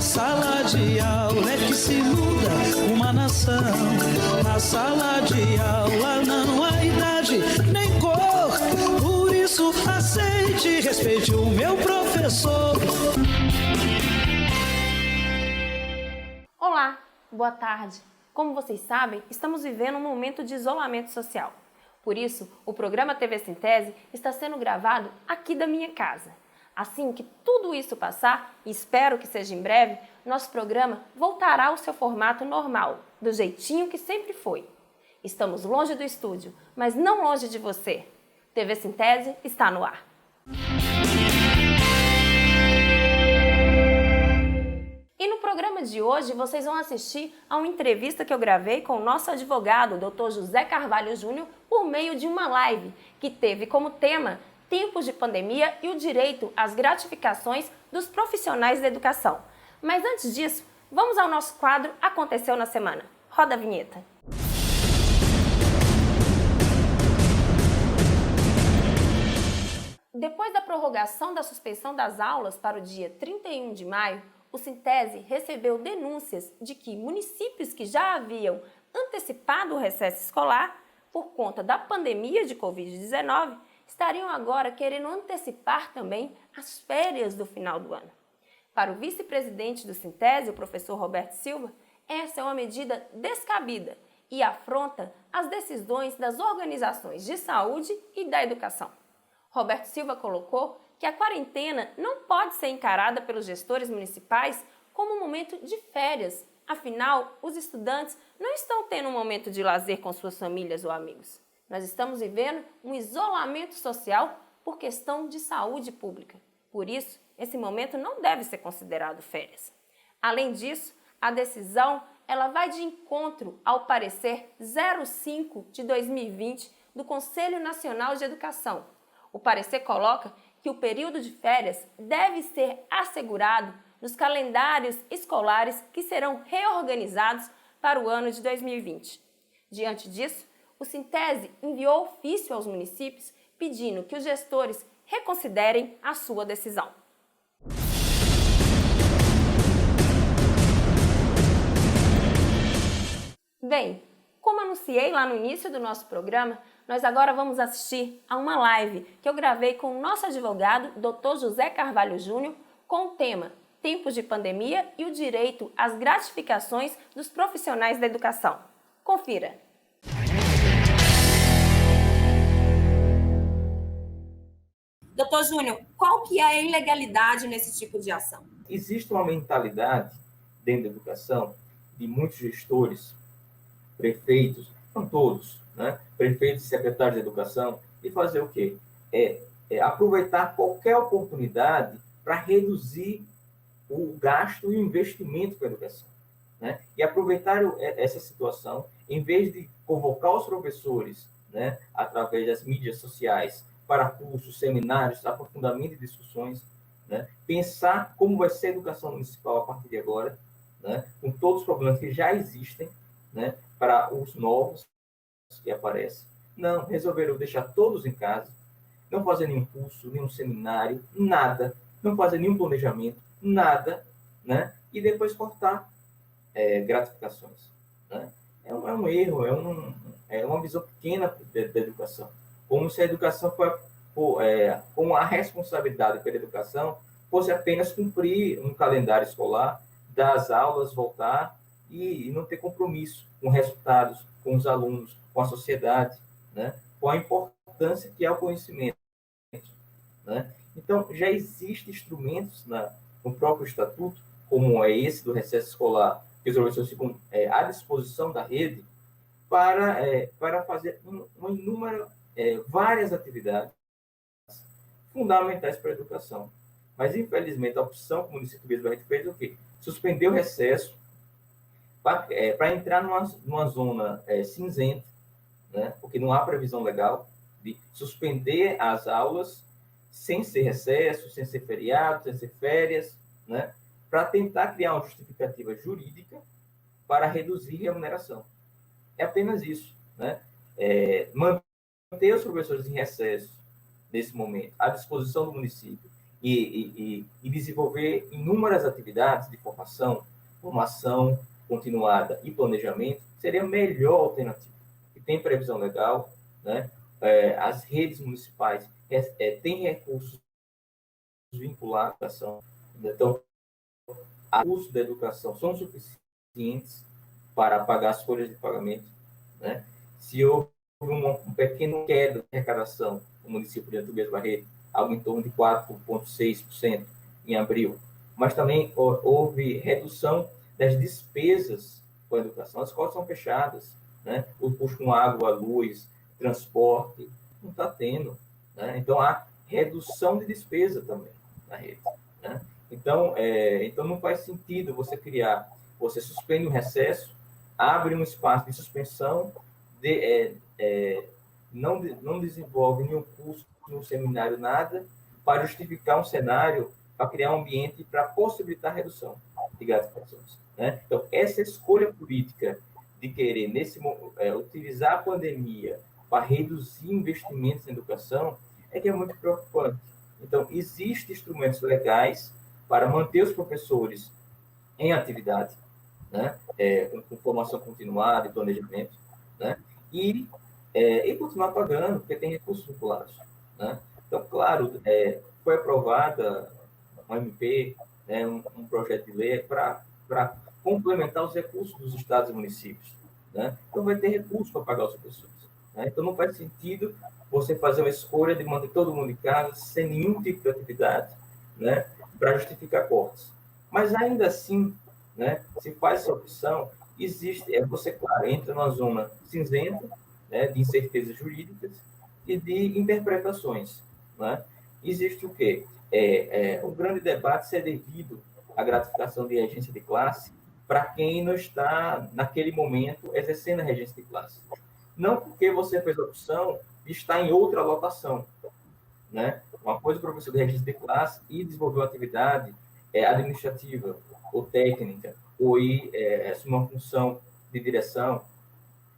sala de aula é que se muda uma nação. Na sala de aula não há idade nem cor. Por isso aceite e respeite o meu professor. Olá, boa tarde. Como vocês sabem, estamos vivendo um momento de isolamento social. Por isso, o programa TV Sintese está sendo gravado aqui da minha casa. Assim que tudo isso passar, e espero que seja em breve, nosso programa voltará ao seu formato normal, do jeitinho que sempre foi. Estamos longe do estúdio, mas não longe de você. TV Sintese está no ar. E no programa de hoje, vocês vão assistir a uma entrevista que eu gravei com o nosso advogado, Dr. José Carvalho Júnior, por meio de uma live, que teve como tema tempos de pandemia e o direito às gratificações dos profissionais da educação. Mas antes disso, vamos ao nosso quadro Aconteceu na Semana. Roda a vinheta. Depois da prorrogação da suspensão das aulas para o dia 31 de maio, o Sintese recebeu denúncias de que municípios que já haviam antecipado o recesso escolar por conta da pandemia de Covid-19 estariam agora querendo antecipar também as férias do final do ano. Para o vice-presidente do Sintese, o professor Roberto Silva, essa é uma medida descabida e afronta as decisões das organizações de saúde e da educação. Roberto Silva colocou que a quarentena não pode ser encarada pelos gestores municipais como um momento de férias. Afinal, os estudantes não estão tendo um momento de lazer com suas famílias ou amigos. Nós estamos vivendo um isolamento social por questão de saúde pública. Por isso, esse momento não deve ser considerado férias. Além disso, a decisão ela vai de encontro ao parecer 05 de 2020 do Conselho Nacional de Educação. O parecer coloca que o período de férias deve ser assegurado nos calendários escolares que serão reorganizados para o ano de 2020. Diante disso, o Sintese enviou ofício aos municípios pedindo que os gestores reconsiderem a sua decisão. Bem, como anunciei lá no início do nosso programa, nós agora vamos assistir a uma live que eu gravei com o nosso advogado, Dr. José Carvalho Júnior, com o tema Tempos de Pandemia e o direito às gratificações dos profissionais da educação. Confira! Doutor Júnior, qual que é a ilegalidade nesse tipo de ação? Existe uma mentalidade dentro da educação de muitos gestores, prefeitos, não todos, né? Prefeitos e secretários de educação, de fazer o quê? Aproveitar qualquer oportunidade para reduzir o gasto e o investimento com a educação, né? E aproveitar essa situação, em vez de convocar os professores, né, através das mídias sociais, para cursos, seminários, aprofundamento de discussões, né? Pensar como vai ser a educação municipal a partir de agora, né? Com todos os problemas que já existem, né? Para os novos que aparecem. Não, resolveram deixar todos em casa, não fazer nenhum curso, nenhum seminário, nada, não fazer nenhum planejamento, nada, né? E depois cortar gratificações, né? É um erro, é uma visão pequena da educação. Como se a educação como a responsabilidade pela educação fosse apenas cumprir um calendário escolar, dar as aulas, voltar e não ter compromisso com resultados, com os alunos, com a sociedade, né? Com a importância que é o conhecimento, né? Então, já existem instrumentos no próprio estatuto, como é esse do recesso escolar, que os professores ficam à disposição da rede, para fazer várias atividades fundamentais para a educação. Mas, infelizmente, a opção que o município mesmo a gente fez é o quê? Suspender o recesso para entrar numa zona cinzenta, né? Porque não há previsão legal de suspender as aulas sem ser recesso, sem ser feriado, sem ser férias, né? Para tentar criar uma justificativa jurídica para reduzir remuneração. É apenas isso, né? Manter os professores em recesso, nesse momento, à disposição do município, e desenvolver inúmeras atividades de formação continuada e planejamento, seria a melhor alternativa. E tem previsão legal, né? As redes municipais têm recursos vinculados à educação, então, os custos da educação são suficientes para pagar as folhas de pagamento, né? Se houve um pequeno queda de arrecadação no município de Tobias Barreto, algo em torno de 4,6% em abril, mas também houve redução das despesas com a educação. As escolas são fechadas, né? O custo com água, luz, transporte, não está tendo, né? Então, há redução de despesa também na rede, né? Então não faz sentido você suspende o recesso, abre um espaço de suspensão, não desenvolve nenhum curso no seminário, nada, para justificar um cenário, para criar um ambiente para possibilitar a redução de gratificações, né? Então, essa escolha política de querer, utilizar a pandemia para reduzir investimentos em educação que é muito preocupante. Então, existem instrumentos legais para manter os professores em atividade, né? Com formação continuada e planejamento, né? E continuar pagando, porque tem recursos vinculados, né? Então, claro, foi aprovada uma MP, né, um projeto de lei para complementar os recursos dos estados e municípios, né? Então, vai ter recursos para pagar os professores, né? Então, não faz sentido você fazer uma escolha de manter todo mundo em casa sem nenhum tipo de atividade, né, para justificar cortes. Mas, ainda assim, né, se faz essa opção, você, claro, entra numa zona cinzenta, né, de incertezas jurídicas e de interpretações, né? Existe o quê? O grande debate se é devido à gratificação de regência de classe para quem não está, naquele momento, exercendo a regência de classe. Não porque você fez a opção de estar em outra lotação, né? Uma coisa o professor de regência de classe e desenvolver uma atividade administrativa ou técnica, ou assumir uma função de direção,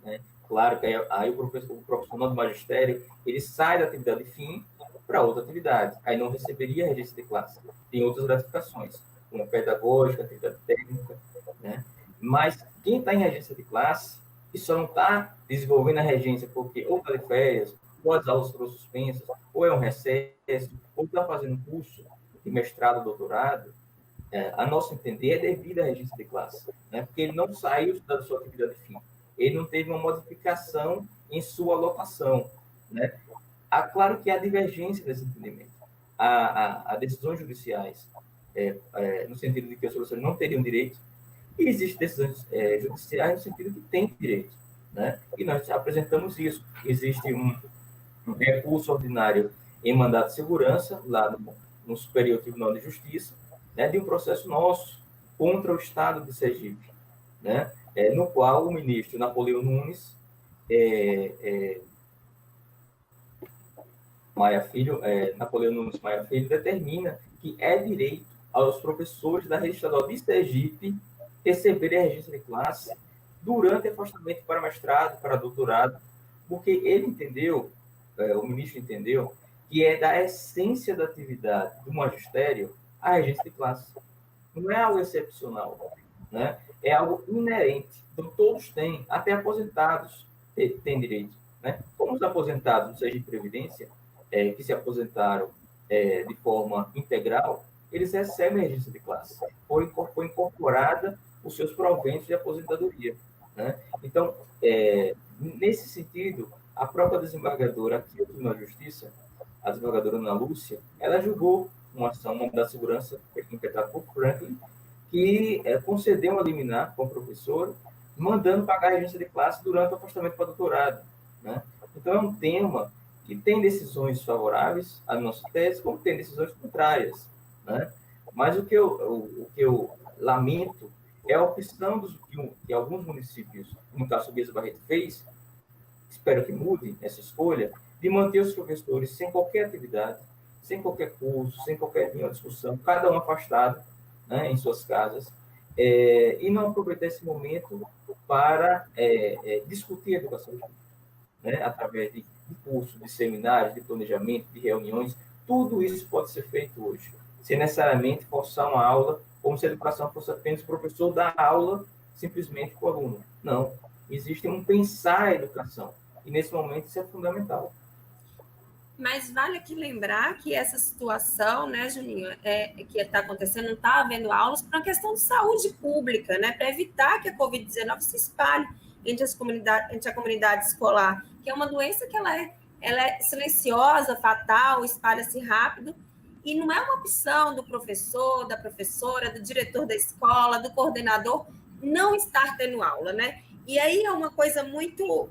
né? Claro que aí o profissional do magistério, ele sai da atividade fim para outra atividade. Aí não receberia a regência de classe. Tem outras gratificações, como pedagógica, atividade técnica, né? Mas quem está em regência de classe e só não está desenvolvendo a regência porque ou está de férias, ou as aulas foram suspensas, ou é um recesso, ou está fazendo um curso de mestrado, doutorado, a nosso entender, é devido à regência de classe, né? Porque ele não saiu da sua atividade fim. Ele não teve uma modificação em sua alocação, né? Claro que há divergência desse entendimento. Há decisões judiciais, no sentido de que os professores não teriam direito, e existem decisões judiciais no sentido de que têm direito, né? E nós apresentamos isso. Existe um recurso ordinário em mandato de segurança, lá no Superior Tribunal de Justiça, né, de um processo nosso contra o Estado de Sergipe, né? No qual o ministro Napoleão Nunes Napoleão Nunes Maia Filho determina que é direito aos professores da rede estadual de Sergipe receberem a regência de classe durante afastamento para mestrado, para doutorado, porque ele entendeu, o ministro entendeu, que é da essência da atividade do magistério a regência de classe. Não é algo excepcional, né? É algo inerente. Então, todos têm, até aposentados têm direito, né? Como os aposentados do Sergipe Previdência, que se aposentaram de forma integral, eles recebem a regência de classe. Foi incorporada os seus proventos de aposentadoria, né? Então, nesse sentido, a própria desembargadora aqui do Tribunal de Justiça, a desembargadora Ana Lúcia, ela julgou uma ação da segurança impetrada por Franklin, que concedeu uma liminar com o professor, mandando pagar a regência de classe durante o afastamento para doutorado, né? Então, é um tema que tem decisões favoráveis à nossa tese, como tem decisões contrárias, né? Mas o que eu lamento é a opção que alguns municípios, no caso Tobias Barreto fez, espero que mude essa escolha, de manter os professores sem qualquer atividade, sem qualquer curso, sem qualquer discussão, cada um afastado, né, em suas casas, e não aproveitar esse momento para discutir a educação, né, através de cursos, de seminários, de planejamento, de reuniões, Tudo isso pode ser feito hoje, sem necessariamente forçar uma aula, como se a educação fosse apenas o professor dar aula simplesmente com o aluno. Não, existe um pensar a educação, e nesse momento isso é fundamental. Mas vale aqui lembrar que essa situação, né, Juninho, que está acontecendo, não está havendo aulas por uma questão de saúde pública, né, para evitar que a Covid-19 se espalhe entre a comunidade escolar, que é uma doença que ela é silenciosa, fatal, espalha-se rápido, e não é uma opção do professor, da professora, do diretor da escola, do coordenador, não estar tendo aula, né? E aí é uma coisa muito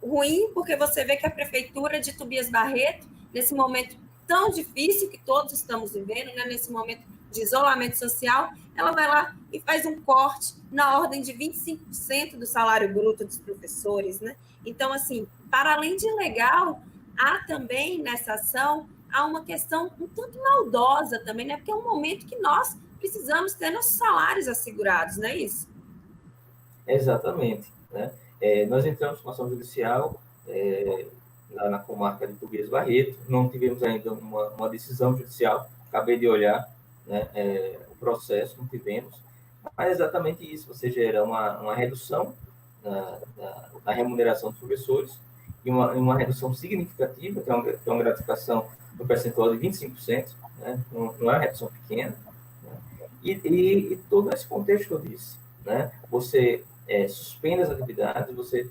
ruim, porque você vê que a prefeitura de Tobias Barreto, nesse momento tão difícil que todos estamos vivendo, né, nesse momento de isolamento social, ela vai lá e faz um corte na ordem de 25% do salário bruto dos professores, né? Então, assim, para além de ilegal, há também nessa ação uma questão um tanto maldosa também, né? Porque é um momento que nós precisamos ter nossos salários assegurados, não é isso? Exatamente, né? Nós entramos com ação judicial lá na comarca de Tobias Barreto, não tivemos ainda uma decisão judicial, acabei de olhar, né, o processo, não tivemos, mas é exatamente isso, você gera uma redução na remuneração dos professores e uma redução significativa, que é uma gratificação no percentual de 25%, né? Não é uma redução pequena, né? E todo esse contexto que eu disse, né? Você suspende as atividades, você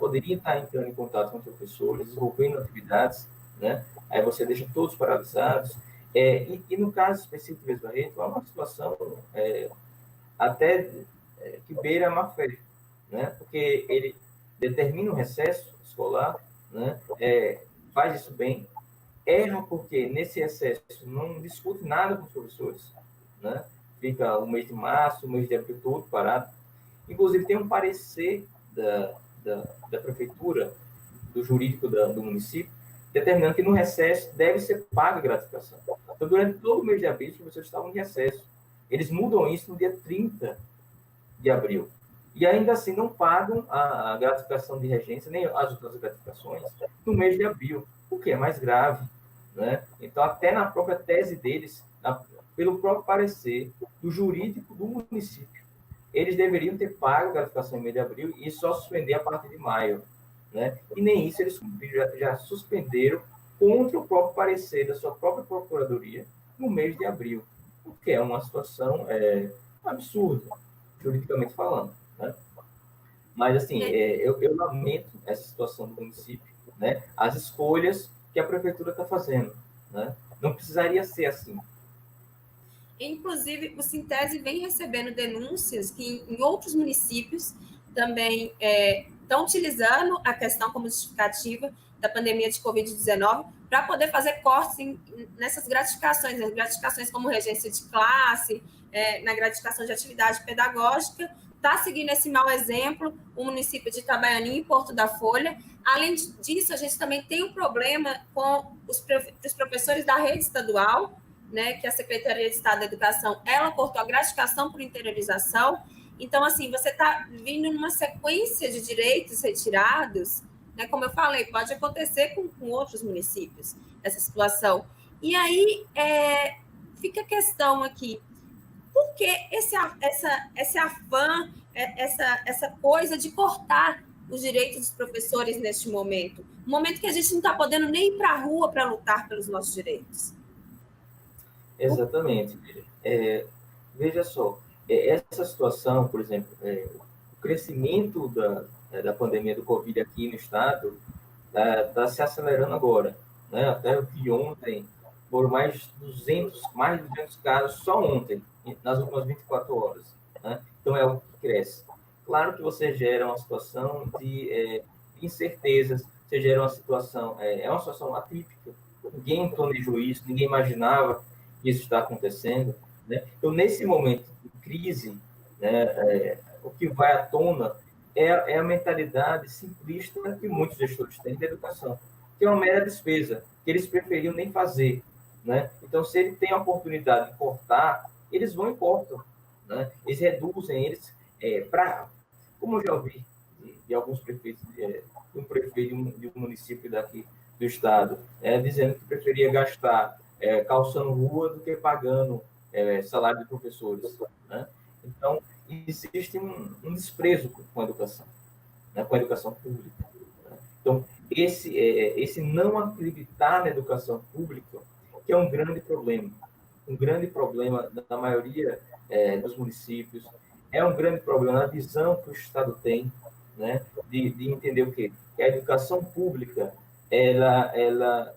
poderia estar entrando em contato com os professores, desenvolvendo atividades, né? Aí você deixa todos paralisados. E no caso específico do Barreto, é uma situação até que beira a má-fé, né? Porque ele determina um recesso escolar, né? Faz isso bem, erra porque nesse excesso não discute nada com os professores, né? Fica o mês de março, o mês de abril todo parado. Inclusive, tem um parecer da prefeitura, do jurídico do município, determinando que no recesso deve ser paga a gratificação. Então, durante todo o mês de abril, os professores estavam em recesso. Eles mudam isso no dia 30 de abril. E ainda assim não pagam a gratificação de regência, nem as outras gratificações, no mês de abril, o que é mais grave, né? Então, até na própria tese deles, pelo próprio parecer do jurídico do município, eles deveriam ter pago a gratificação em mês de abril e só suspender a partir de maio, né? E nem isso eles já suspenderam contra o próprio parecer da sua própria procuradoria no mês de abril, o que é uma situação absurda, juridicamente falando, né? Mas, assim, eu lamento essa situação do município, né? As escolhas que a prefeitura está fazendo, né? Não precisaria ser assim. Inclusive, o Sintese vem recebendo denúncias que em outros municípios também estão utilizando a questão como justificativa da pandemia de Covid-19 para poder fazer cortes nessas gratificações, as gratificações como regência de classe, na gratificação de atividade pedagógica. Está seguindo esse mau exemplo o município de Itabaianinha e Porto da Folha. Além disso, a gente também tem um problema com os professores da rede estadual, né, que a Secretaria de Estado da Educação, ela cortou a gratificação por interiorização. Então, assim, você está vindo numa sequência de direitos retirados, né, como eu falei, pode acontecer com outros municípios, essa situação. E aí, fica a questão aqui, por que esse afã, essa coisa de cortar os direitos dos professores neste momento? Um momento que a gente não está podendo nem ir para a rua para lutar pelos nossos direitos. Exatamente. Veja só, essa situação, por exemplo, o crescimento da pandemia do Covid aqui no estado está se acelerando agora, né? Até eu vi ontem, foram mais de 200 casos só ontem, nas últimas 24 horas, né? Então, é o que cresce. Claro que você gera uma situação de incertezas, você gera uma situação atípica, ninguém planejou isso, ninguém imaginava isso está acontecendo, né? Então, nesse momento de crise, né, o que vai à tona é a mentalidade simplista que muitos gestores têm da educação, que é uma mera despesa, que eles preferiam nem fazer, né? Então, se ele tem a oportunidade de cortar, eles vão e cortam, né? Eles reduzem, como eu já ouvi de alguns prefeitos, de um prefeito de um município daqui do Estado, dizendo que preferia gastar calçando rua do que pagando salário de professores, né? Então, existe um desprezo com a educação, né? Com a educação pública, né? Então, esse não acreditar na educação pública, que é um grande problema da maioria dos municípios, é um grande problema na visão que o Estado tem, né? De entender o quê? Que a educação pública ela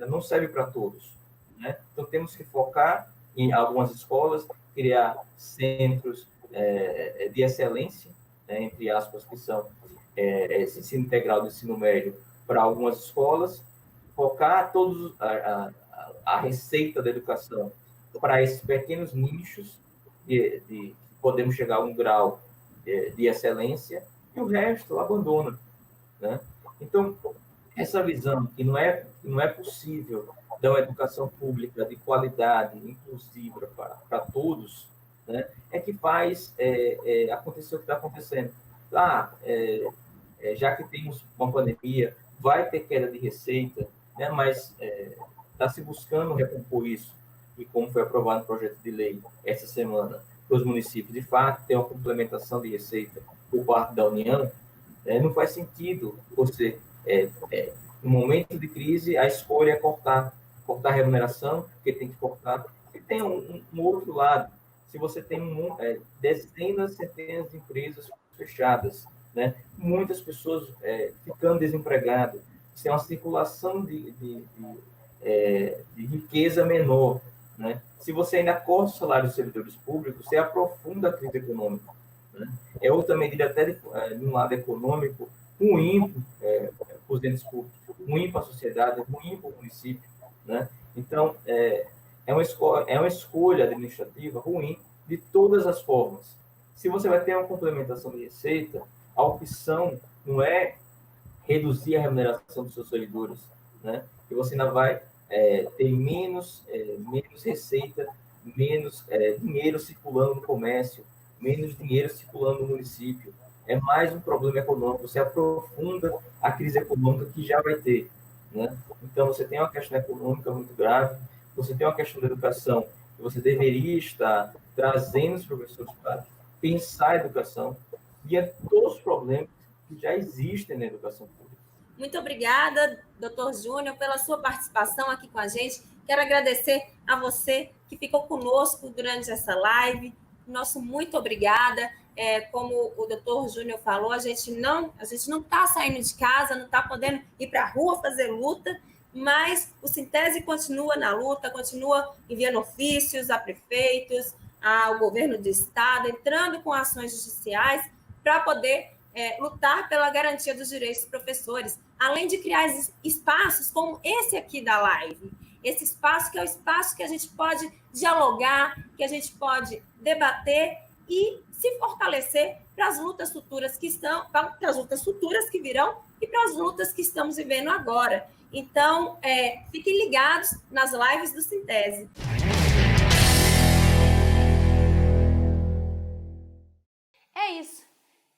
não serve para todos, né? Então, temos que focar em algumas escolas, criar centros de excelência, né, entre aspas, que são esse ensino integral do ensino médio para algumas escolas, focar a receita da educação para esses pequenos nichos de podemos chegar a um grau de excelência, e o resto abandona, né? Então, essa visão que não é possível dar uma educação pública de qualidade, inclusiva para todos, né, é que faz acontecer o que está acontecendo. Já que temos uma pandemia, vai ter queda de receita, né, mas está se buscando recompor isso, e como foi aprovado no projeto de lei essa semana, para os municípios, de fato, ter uma complementação de receita por parte da União, não faz sentido você, no momento de crise, a escolha é cortar a remuneração, porque tem que cortar. E tem um outro lado, se você tem dezenas, centenas de empresas fechadas, né, muitas pessoas ficando desempregadas, tem uma circulação de riqueza menor, né? Se você ainda corta o salário dos servidores públicos, você aprofunda a crise econômica, né? É outra medida até de um lado econômico ruim para os entes públicos, ruim para a sociedade, ruim para o município, né? Então, é uma escolha administrativa ruim de todas as formas. Se você vai ter uma complementação de receita, a opção não é reduzir a remuneração dos seus servidores, né? E você ainda vai ter menos receita, menos dinheiro circulando no comércio, menos dinheiro circulando no município. É mais um problema econômico, você aprofunda a crise econômica que já vai ter, né? Então, você tem uma questão econômica muito grave, você tem uma questão da educação, que você deveria estar trazendo os professores para pensar a educação e todos os problemas que já existem na educação pública. Muito obrigada, doutor Júnior, pela sua participação aqui com a gente. Quero agradecer a você que ficou conosco durante essa live. Nosso muito obrigada. Como o doutor Júnior falou, a gente não está saindo de casa, não está podendo ir para a rua fazer luta, mas o Sintese continua na luta, continua enviando ofícios a prefeitos, ao governo do estado, entrando com ações judiciais para poder lutar pela garantia dos direitos dos professores, além de criar espaços como esse aqui da live. Esse espaço que é o espaço que a gente pode dialogar, que a gente pode debater e se fortalecer para as lutas futuras para as lutas futuras que virão e para as lutas que estamos vivendo agora. Então, fiquem ligados nas lives do Sintese. É isso.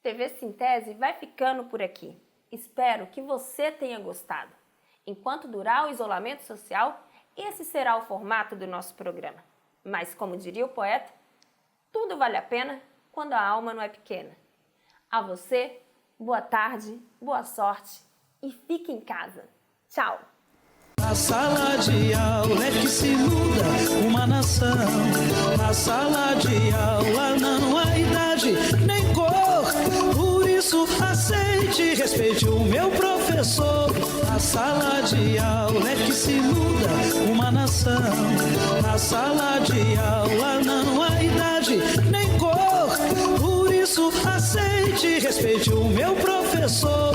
TV Sintese vai ficando por aqui. Espero que você tenha gostado. Enquanto durar o isolamento social, esse será o formato do nosso programa. Mas, como diria o poeta, tudo vale a pena quando a alma não é pequena. A você, boa tarde, boa sorte e fique em casa. Tchau! Na sala de aula é que se muda uma nação. Na sala de aula não há idade nem cor. Por isso aceite e respeite o meu professor. Na sala de aula é que se muda uma nação. Na sala de aula não há idade nem cor. Por isso aceite e respeite o meu professor.